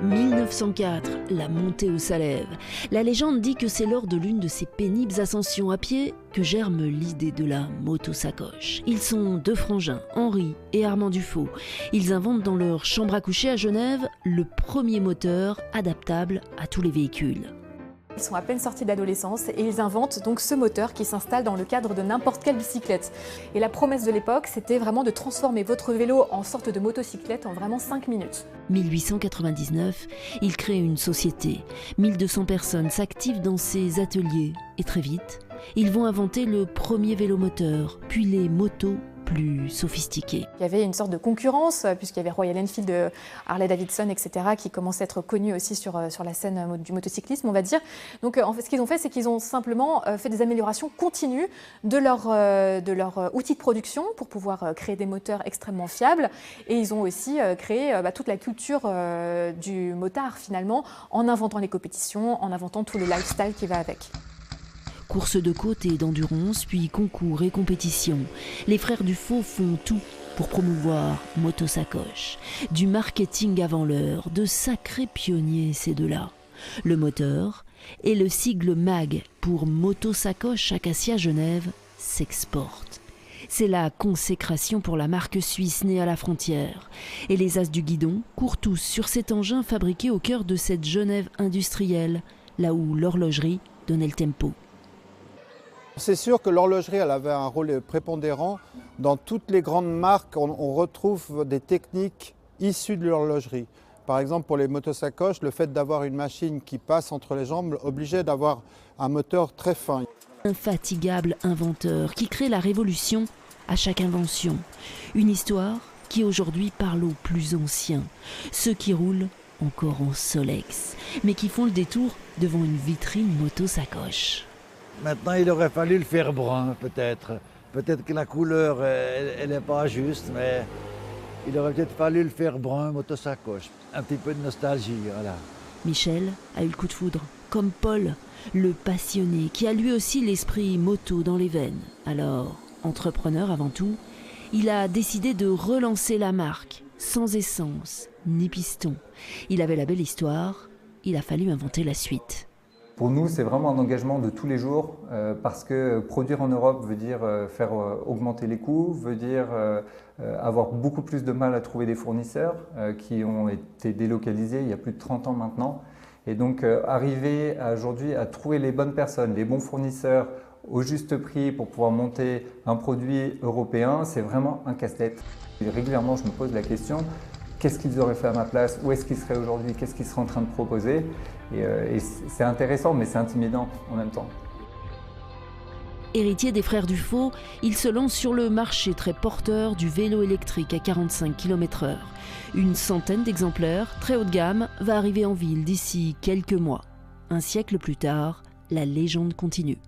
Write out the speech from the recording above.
1904, la montée au Salève. La légende dit que c'est lors de l'une de ces pénibles ascensions à pied que germe l'idée de la moto-sacoche. Ils sont deux frangins, Henri et Armand Dufaux. Ils inventent dans leur chambre à coucher à Genève le premier moteur adaptable à tous les véhicules. Ils sont à peine sortis d'adolescence et ils inventent donc ce moteur qui s'installe dans le cadre de n'importe quelle bicyclette. Et la promesse de l'époque, c'était vraiment de transformer votre vélo en sorte de motocyclette en vraiment 5 minutes. 1899, ils créent une société. 1200 personnes s'activent dans ces ateliers. Et très vite, ils vont inventer le premier vélomoteur, puis les motos plus sophistiqués. Il y avait une sorte de concurrence, puisqu'il y avait Royal Enfield, Harley Davidson, etc., qui commençaient à être connus aussi sur la scène du motocyclisme, on va dire. Donc en fait, ce qu'ils ont fait, c'est qu'ils ont simplement fait des améliorations continues de leur outil de production pour pouvoir créer des moteurs extrêmement fiables. Et ils ont aussi créé toute la culture du motard, finalement, en inventant les compétitions, en inventant tout le lifestyle qui va avec. Courses de côte et d'endurance, puis concours et compétitions. Les frères Dufaux font tout pour promouvoir Motosacoche. Du marketing avant l'heure, de sacrés pionniers ces deux-là. Le moteur et le sigle MAG pour Motosacoche Acacia Genève s'exportent. C'est la consécration pour la marque suisse née à la frontière. Et les as du guidon courent tous sur cet engin fabriqué au cœur de cette Genève industrielle, là où l'horlogerie donnait le tempo. C'est sûr que l'horlogerie elle avait un rôle prépondérant. Dans toutes les grandes marques, on retrouve des techniques issues de l'horlogerie. Par exemple, pour les motosacoches, le fait d'avoir une machine qui passe entre les jambes obligeait d'avoir un moteur très fin. Infatigable inventeur qui crée la révolution à chaque invention. Une histoire qui aujourd'hui parle aux plus anciens, ceux qui roulent encore en Solex, mais qui font le détour devant une vitrine motosacoche. Maintenant, il aurait fallu le faire brun, peut-être. Peut-être que la couleur, elle n'est pas juste, mais il aurait peut-être fallu le faire brun, motosacoche. Un petit peu de nostalgie, voilà. Michel a eu le coup de foudre, comme Paul, le passionné, qui a lui aussi l'esprit moto dans les veines. Alors, entrepreneur avant tout, il a décidé de relancer la marque, sans essence, ni piston. Il avait la belle histoire, il a fallu inventer la suite. Pour nous, c'est vraiment un engagement de tous les jours parce que produire en Europe veut dire faire augmenter les coûts, veut dire avoir beaucoup plus de mal à trouver des fournisseurs qui ont été délocalisés il y a plus de 30 ans maintenant. Et donc arriver aujourd'hui à trouver les bonnes personnes, les bons fournisseurs au juste prix pour pouvoir monter un produit européen, c'est vraiment un casse-tête. Régulièrement, je me pose la question, qu'est-ce qu'ils auraient fait à ma place? Où est-ce qu'ils seraient aujourd'hui? Qu'est-ce qu'ils seraient en train de proposer? Et c'est intéressant, mais c'est intimidant en même temps. Héritier des frères Dufaux, il se lance sur le marché très porteur du vélo électrique à 45 km/h. Une centaine d'exemplaires, très haut de gamme, va arriver en ville d'ici quelques mois. Un siècle plus tard, la légende continue.